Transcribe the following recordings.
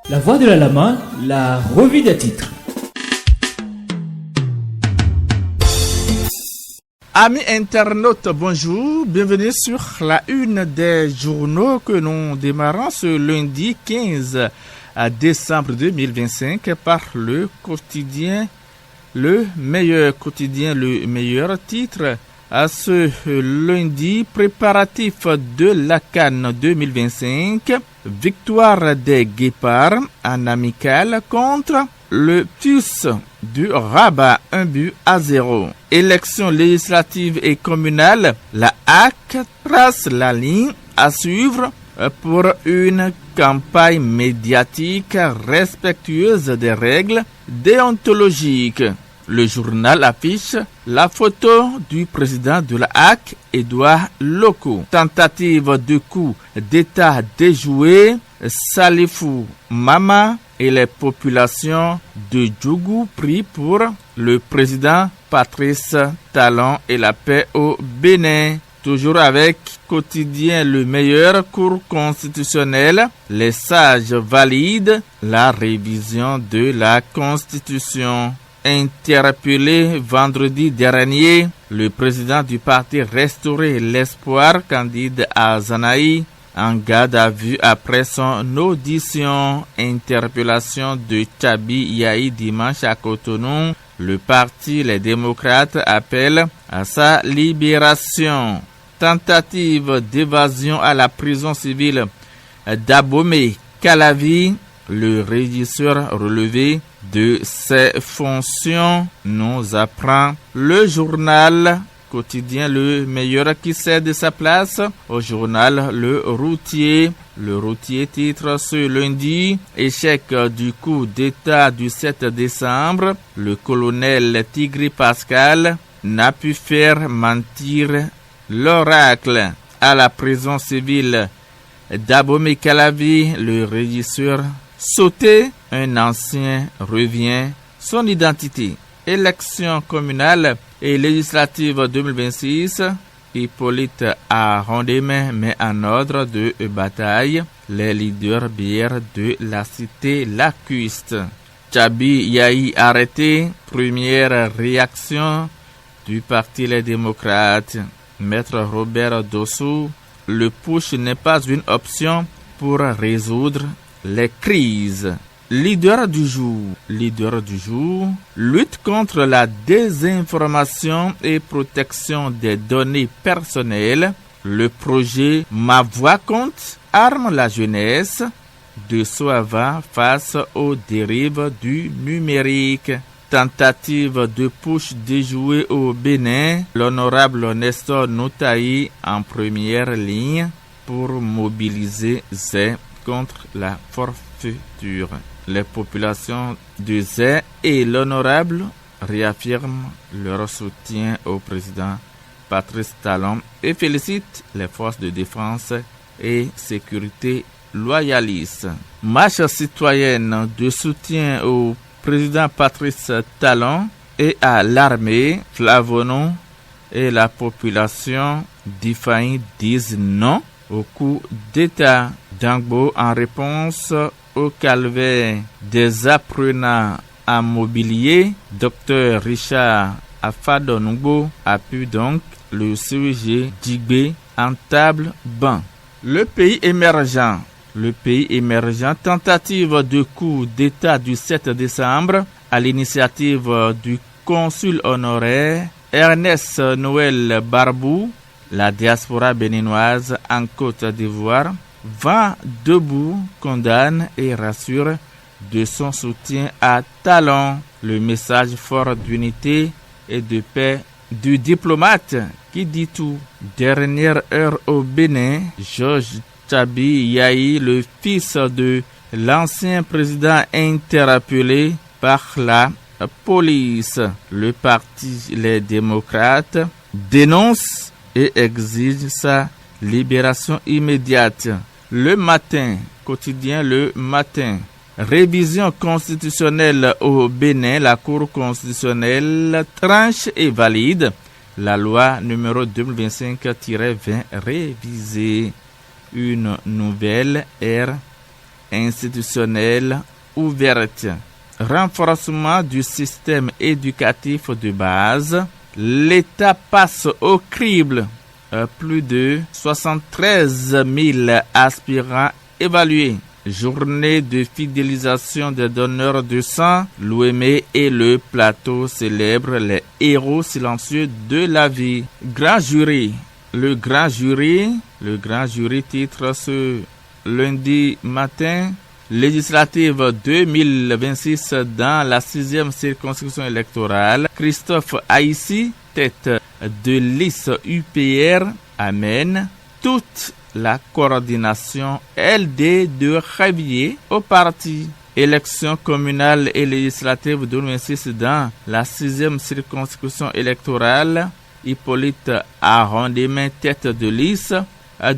La Voix de la Lama, la revue des titres. Amis internautes, bonjour, bienvenue sur la une des journaux que nous démarrons ce lundi 15 décembre 2025 par le quotidien Le Meilleur Quotidien, le meilleur titre. À ce lundi, préparatif de la CAN 2025, victoire des Guépards en amical contre le TUS du Rabat, 1-0. Élections législatives et communales, la HAC trace la ligne à suivre pour une campagne médiatique respectueuse des règles déontologiques. Le journal affiche la photo du président de la HAC, Edouard Loko. Tentative de coup d'État déjouée, Salifou Mama et les populations de Djougou prient pour le président Patrice Talon et la paix au Bénin. Toujours avec quotidien Le Meilleur, Cour constitutionnelle, les sages valident la révision de la Constitution. Interpellé vendredi dernier, le président du parti Restaurer l'Espoir, Candide Azanaï, en garde à vue après son audition. Interpellation de Tchabi Yahi dimanche à Cotonou. Le parti Les Démocrates appelle à sa libération. Tentative d'évasion à la prison civile d'Abomey Calavi. Le régisseur relevé de ses fonctions, nous apprend le journal quotidien Le Meilleur qui cède sa place au journal Le Routier. Le Routier titre ce lundi: échec du coup d'État du 7 décembre. Le colonel Tigri Pascal n'a pu faire mentir l'oracle. À la prison civile d'Abomey Calavi, le régisseur sauté, un ancien revient son identité. Élections communales et législatives 2026, Hippolyte Arondemain met en ordre de bataille les leaders bières de la cité Lacuiste. Tchabi Yahi arrêté, première réaction du parti Les Démocrates. Maître Robert Dossou, le push n'est pas une option pour résoudre les crises. Leader du jour, lutte contre la désinformation et protection des données personnelles. Le projet Ma Voix compte arme la jeunesse de Soava face aux dérives du numérique. Tentative de push déjouée au Bénin, l'honorable Nestor Noutaï en première ligne pour mobiliser Zé contre la forfaiture. Les populations de Zé et l'honorable réaffirment leur soutien au président Patrice Talon et félicitent les forces de défense et sécurité loyalistes. Marche citoyenne de soutien au président Patrice Talon et à l'armée. Flavono et la population d'Ifaï disent non au coup d'État. Dangbo en réponse au calvaire des apprenants en mobilier. Dr Richard Afadonugbo appuie donc le CEG Djigbe en table banc. Le pays émergent, tentative de coup d'État du 7 décembre à l'initiative du consul honoraire Ernest Noël Barbou. La diaspora béninoise en Côte d'Ivoire va debout, condamne et rassure de son soutien à Talon. Le message fort d'unité et de paix du diplomate qui dit tout. Dernière heure au Bénin, Georges Tchabi Yahi, le fils de l'ancien président, interpellé par la police. Le parti Les Démocrates dénonce et exige sa libération immédiate. Le Matin, quotidien Le Matin. Révision constitutionnelle au Bénin, la Cour constitutionnelle tranche et valide la loi numéro 2025-20 révisée. Une nouvelle ère institutionnelle ouverte. Renforcement du système éducatif de base. L'État passe au crible plus de 73 000 aspirants évalués. Journée de fidélisation des donneurs de sang, l'OME et le plateau célèbrent les héros silencieux de la vie. Grand jury. Le grand jury titre ce lundi matin législative 2026 dans la 6e circonscription électorale. Christophe Haïssi, tête de liste UPR, amène toute la coordination LD de Javier au parti. Élections communales et législatives 2026 dans la 6e circonscription électorale. Hippolyte Arondemain, tête de liste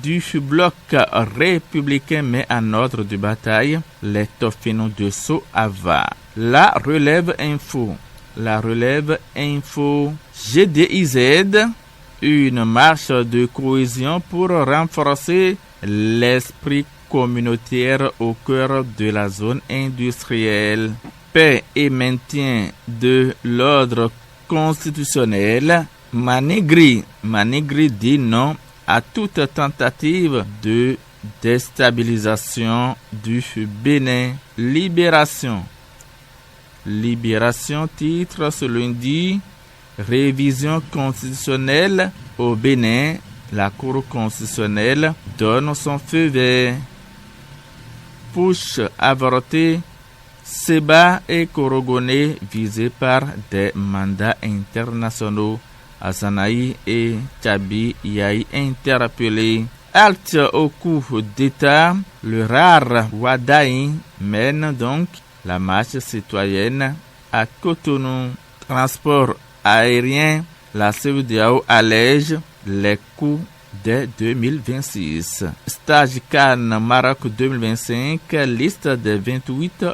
du bloc républicain, met en ordre de bataille les Tofino de Soava. La relève info. GDIZ, une marche de cohésion pour renforcer l'esprit communautaire au cœur de la zone industrielle. Paix et maintien de l'ordre constitutionnel. Manigri dit non à toute tentative de déstabilisation du Bénin. Libération titre ce lundi révision constitutionnelle au Bénin. La Cour constitutionnelle donne son feu vert. Push avorté. Seba et Korogoné visés par des mandats internationaux. Azanaï et Tchabi Yahi interpellés. Halte au coup d'État, le rare Wadaï mène donc la marche citoyenne à Cotonou. Transport aérien, la CEDEAO allège les coûts dès 2026. Stage Cannes Maroc 2025, liste des 28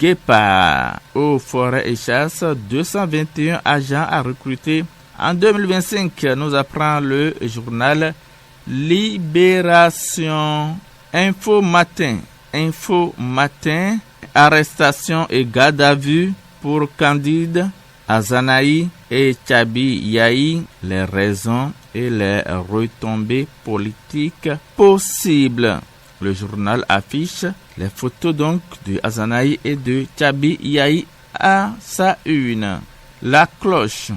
guépards. Aux forêts et chasses, 221 agents à recruter. En 2025, nous apprend le journal Libération. Info matin, arrestation et garde à vue pour Candide, Azanaï et Tchabi Yahi, les raisons et les retombées politiques possibles. Le journal affiche les photos donc de Azanaï et de Tchabi Yahi à sa une. La cloche,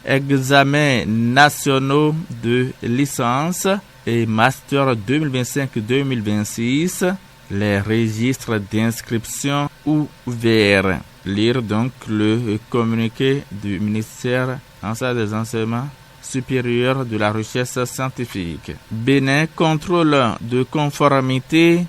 examens nationaux de licence et master 2025-2026, les registres d'inscription ouverts. Lire donc le communiqué du ministère des enseignements supérieurs de la recherche scientifique. Bénin, contrôle de conformité.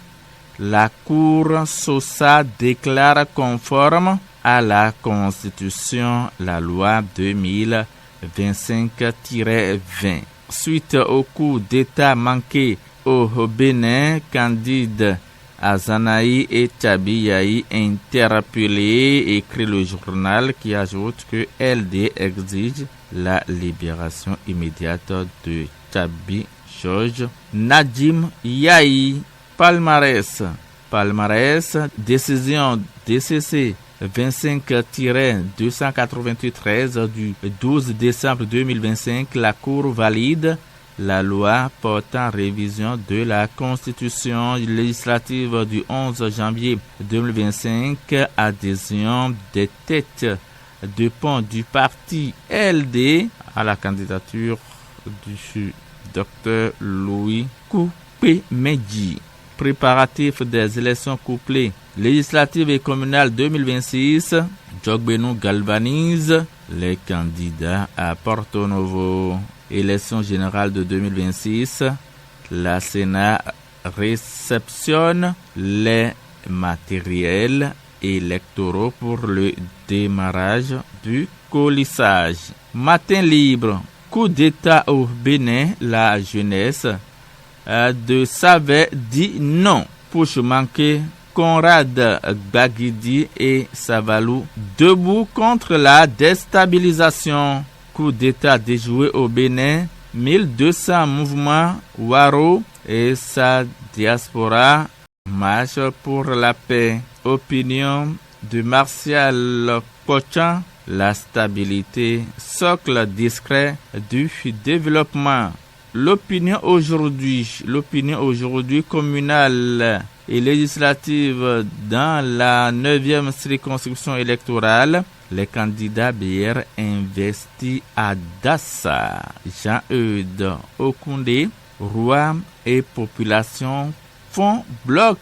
La Cour Sosa déclare conforme à la Constitution la loi 2025-20. Suite au coup d'État manqué au Bénin, Candide Azanaï et Tchabi Yahi interpellés, écrit le journal qui ajoute que LD exige la libération immédiate de Tchabi Georges Nadim Yahi. Palmarès, décision DCC 25-288-13 du 12 décembre 2025, la Cour valide la loi portant révision de la Constitution législative du 11 janvier 2025, adhésion des têtes de pont du parti LD à la candidature du Dr Louis Koupé-Medji. Préparatifs des élections couplées législatives et communales 2026, Djogbenou galvanise les candidats à Porto Novo. Élections générales de 2026, la Sénat réceptionne les matériels électoraux pour le démarrage du colissage. Matin libre, coup d'État au Bénin, la jeunesse de Savé dit non. Push manqué, Conrad Baguidi et Savalou debout contre la déstabilisation. Coup d'État déjoué au Bénin, 1200 mouvements Waro et Sadiki diaspora, marche pour la paix. Opinion de Martial Cochin, la stabilité, socle discret du développement. L'opinion aujourd'hui communale et législative dans la 9e circonscription électorale. Les candidats BR investis à Dassa, Jean-Eudes Okoundé, roi et population font bloc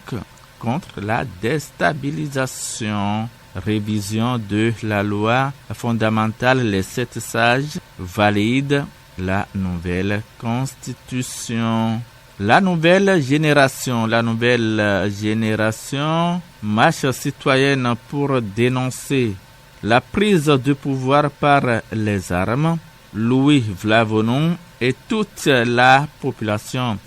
contre la déstabilisation. Révision de la loi fondamentale, les 7 sages valident la nouvelle constitution. La nouvelle génération, marche citoyenne pour dénoncer la prise de pouvoir par les armes. Louis Vlavonon et toute la population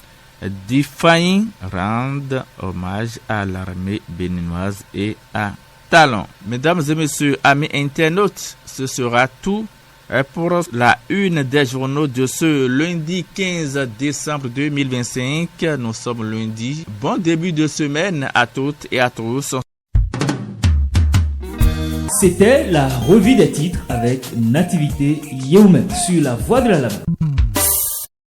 d'Ifaïn rendent hommage à l'armée béninoise et à Talon. Mesdames et messieurs, amis internautes, ce sera tout pour la une des journaux de ce lundi 15 décembre 2025. Nous sommes lundi. Bon début de semaine à toutes et à tous. C'était la revue des titres avec Nativité Yeomen sur la Voix de la Lame.